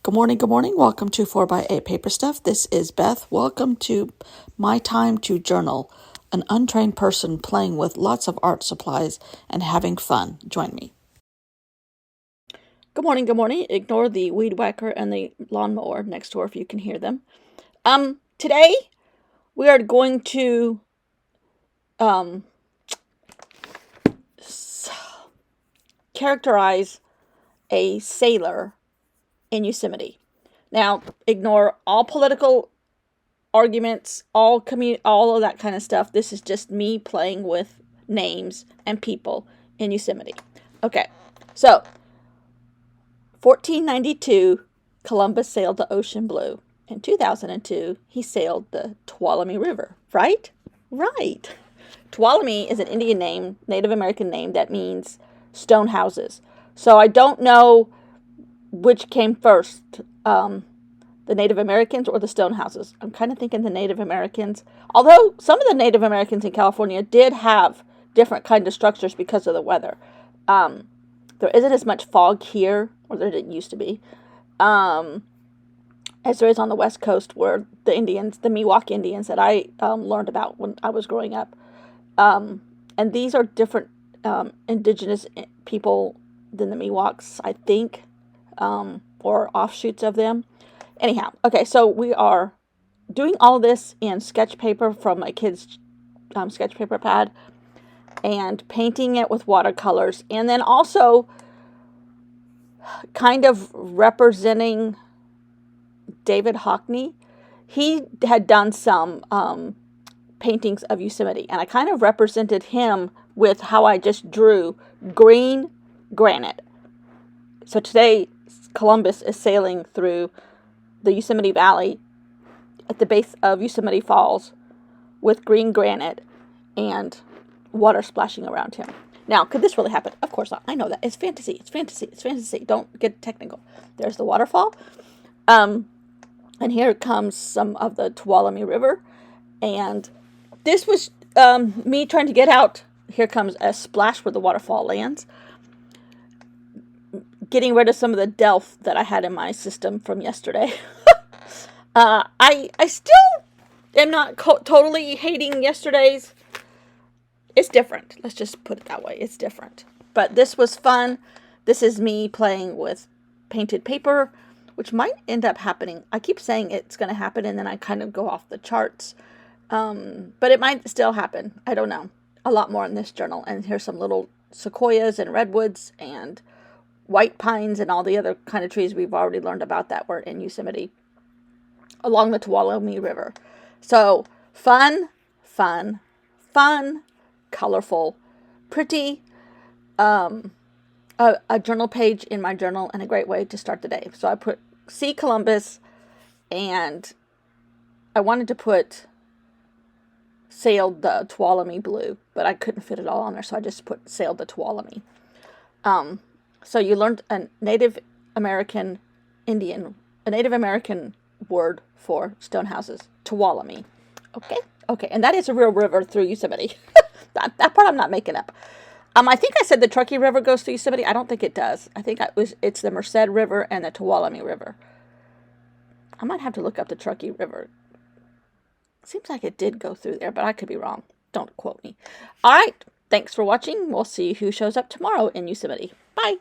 Good morning, good morning. Welcome to 4x8 Paper Stuff. This is Beth. Welcome to My Time to Journal, an untrained person playing with lots of art supplies and having fun. Join me. Good morning, good morning. Ignore the weed whacker and the lawnmower next door if you can hear them. Today we are going to characterize a sailor in Yosemite. Now, ignore all political arguments, all of that kind of stuff. This is just me playing with names and people in Yosemite. Okay, so 1492, Columbus sailed the ocean blue. In 2002, he sailed the Tuolumne River. Right? Right. Tuolumne is an Indian name, Native American name that means stone houses. So I don't know which came first, the Native Americans or the stone houses. I'm kind of thinking the Native Americans. Although some of the Native Americans in California did have different kind of structures because of the weather. There isn't as much fog here, or there didn't used to be, as there is on the West Coast where the Indians, the Miwok Indians that I learned about when I was growing up. And these are different indigenous people than the Miwoks, I think, or offshoots of them. Anyhow, okay, so we are doing all this in sketch paper from my kid's sketch paper pad and painting it with watercolors, and then also kind of representing David Hockney. He had done some paintings of Yosemite, and I kind of represented him with how I just drew green granite. So today, Columbus is sailing through the Yosemite Valley at the base of Yosemite Falls with green granite and water splashing around him. Now, could this really happen? Of course not. I know that. It's fantasy. It's fantasy. It's fantasy. Don't get technical. There's the waterfall. And here comes some of the Tuolumne River. And this was me trying to get out. Here comes a splash where the waterfall lands. Getting rid of some of the delf that I had in my system from yesterday. I still am not totally hating yesterday's. It's different. Let's just put it that way. It's different. But this was fun. This is me playing with painted paper, which might end up happening. I keep saying it's going to happen, and then I kind of go off the charts. But it might still happen. I don't know. A lot more in this journal. And here's some little sequoias and redwoods and white pines and all the other kind of trees we've already learned about that were in Yosemite along the Tuolumne River. So fun, colorful, pretty, a journal page in my journal, and a great way to start the day. So I put see Columbus, and I wanted to put sailed the Tuolumne blue, but I couldn't fit it all on there, so I just put sailed the Tuolumne. So you learned a Native American word for stone houses, Tuolumne. Okay, and that is a real river through Yosemite. that part I'm not making up. I think I said the Truckee River goes through Yosemite. I don't think it does. I think it's the Merced River and the Tuolumne River. I might have to look up the Truckee River. Seems like it did go through there, but I could be wrong. Don't quote me. All right, thanks for watching. We'll see who shows up tomorrow in Yosemite. Bye.